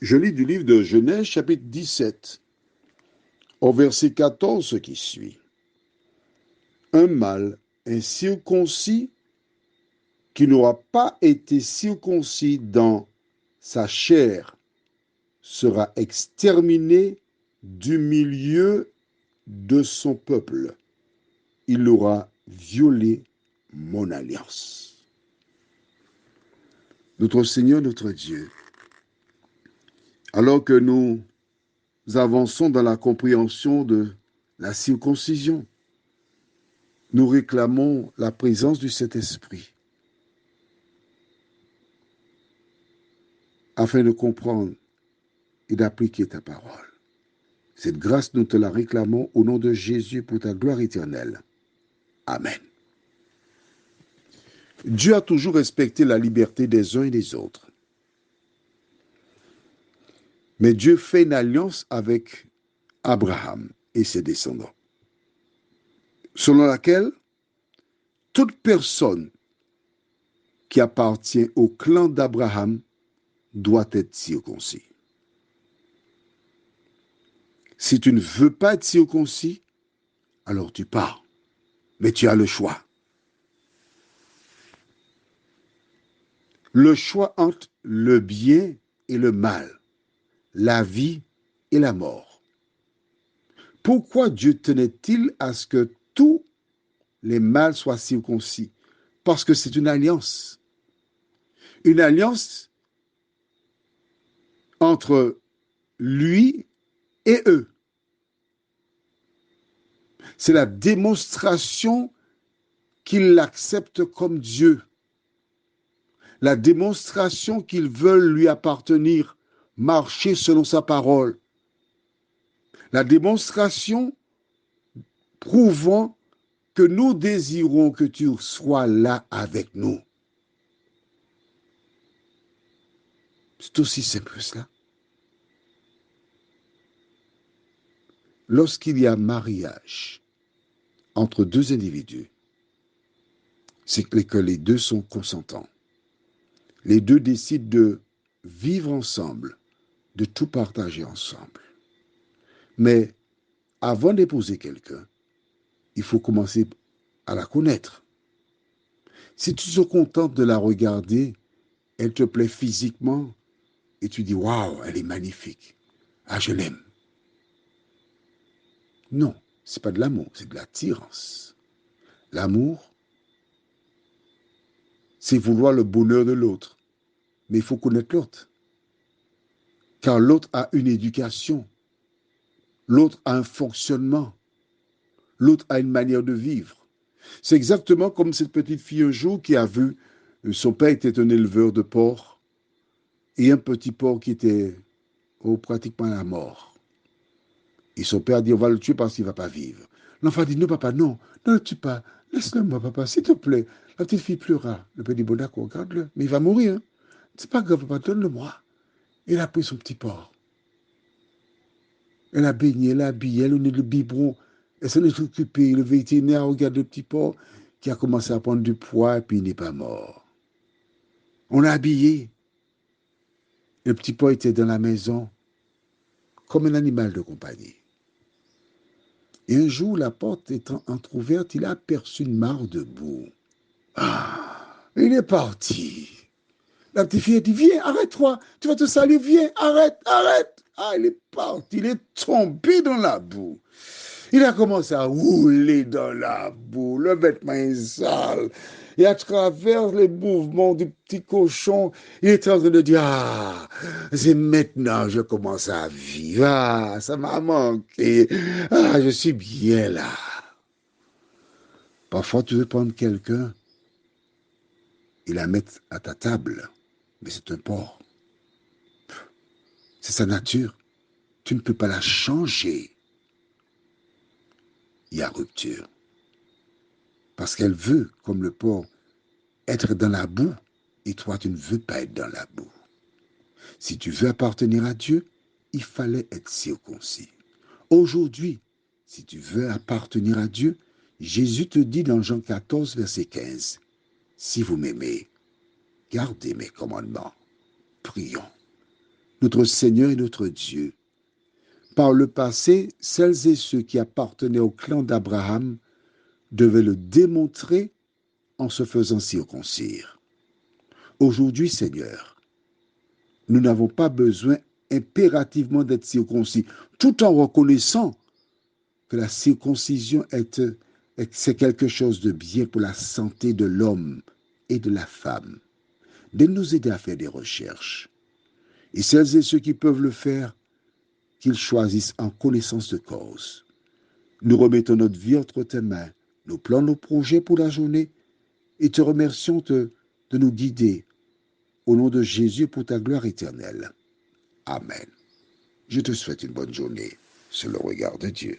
Je lis du livre de Genèse, chapitre 17, au verset 14 qui suit. Un mâle incirconcis qui n'aura pas été circoncis dans sa chair sera exterminé du milieu de son peuple. Il aura violé mon alliance. Notre Seigneur, notre Dieu, alors que nous avançons dans la compréhension de la circoncision, nous réclamons la présence du Saint-Esprit afin de comprendre et d'appliquer ta parole. Cette grâce, nous te la réclamons au nom de Jésus pour ta gloire éternelle. Amen. Dieu a toujours respecté la liberté des uns et des autres. Mais Dieu fait une alliance avec Abraham et ses descendants, selon laquelle toute personne qui appartient au clan d'Abraham doit être circoncis. Si tu ne veux pas être circoncis, alors tu pars. Mais tu as le choix. Le choix entre le bien et le mal, la vie et la mort. Pourquoi Dieu tenait-il à ce que tous les mâles soient circoncis? Parce que c'est une alliance. Une alliance entre lui et eux. C'est la démonstration qu'ils l'acceptent comme Dieu. La démonstration qu'ils veulent lui appartenir, marcher selon sa parole. La démonstration prouvant que nous désirons que tu sois là avec nous. C'est aussi simple que cela. Lorsqu'il y a mariage entre deux individus, c'est que les deux sont consentants. Les deux décident de vivre ensemble, de tout partager ensemble. Mais avant d'épouser quelqu'un, il faut commencer à la connaître. Si tu te contentes de la regarder, elle te plaît physiquement et tu dis « Waouh, elle est magnifique. Ah, je l'aime. » Non, ce n'est pas de l'amour, c'est de l'attirance. L'amour, c'est vouloir le bonheur de l'autre. Mais il faut connaître l'autre. Car l'autre a une éducation. L'autre a un fonctionnement. L'autre a une manière de vivre. C'est exactement comme cette petite fille un jour qui a vu, son père était un éleveur de porcs et un petit porc qui était pratiquement à la mort. Et son père a dit, on va le tuer parce qu'il ne va pas vivre. L'enfant a dit, non papa, non, ne le tue pas. Laisse-le moi papa, s'il te plaît. La petite fille pleura. Le père dit, bon d'accord, garde-le, mais il va mourir. Hein. C'est pas grave papa, donne-le-moi. Il a pris son petit porc. Elle a baigné, elle a habillé, elle a donné le biberon. Elle s'en est occupée. Le vétérinaire regarde le petit porc qui a commencé à prendre du poids et puis il n'est pas mort. On l'a habillé. Le petit porc était dans la maison comme un animal de compagnie. Et un jour, la porte étant entrouverte, il a aperçu une mare de boue. Ah, il est parti. La petite fille a dit, viens, arrête-toi, tu vas te salir, viens, arrête, arrête. Ah, il est parti, il est tombé dans la boue. Il a commencé à rouler dans la boue, le vêtement est sale. Et à travers les mouvements du petit cochon, il est en train de dire, ah, c'est maintenant que je commence à vivre. Ah, ça m'a manqué. Ah, je suis bien là. Parfois, tu veux prendre quelqu'un et la mettre à ta table, mais c'est un porc. C'est sa nature. Tu ne peux pas la changer. Il y a rupture. Parce qu'elle veut, comme le porc, être dans la boue, et toi, tu ne veux pas être dans la boue. Si tu veux appartenir à Dieu, il fallait être circoncis. Aujourd'hui, si tu veux appartenir à Dieu, Jésus te dit dans Jean 14, verset 15, « Si vous m'aimez, gardez mes commandements. » Prions. notre Seigneur et notre Dieu. Par le passé, celles et ceux qui appartenaient au clan d'Abraham devaient le démontrer en se faisant circoncire. Aujourd'hui, Seigneur, nous n'avons pas besoin impérativement d'être circoncis, tout en reconnaissant que la circoncision c'est quelque chose de bien pour la santé de l'homme et de la femme. De nous aider à faire des recherches. Et celles et ceux qui peuvent le faire, qu'ils choisissent en connaissance de cause. Nous remettons notre vie entre tes mains, nos plans, nos projets pour la journée, et te remercions de nous guider au nom de Jésus pour ta gloire éternelle. Amen. Je te souhaite une bonne journée sur le regard de Dieu.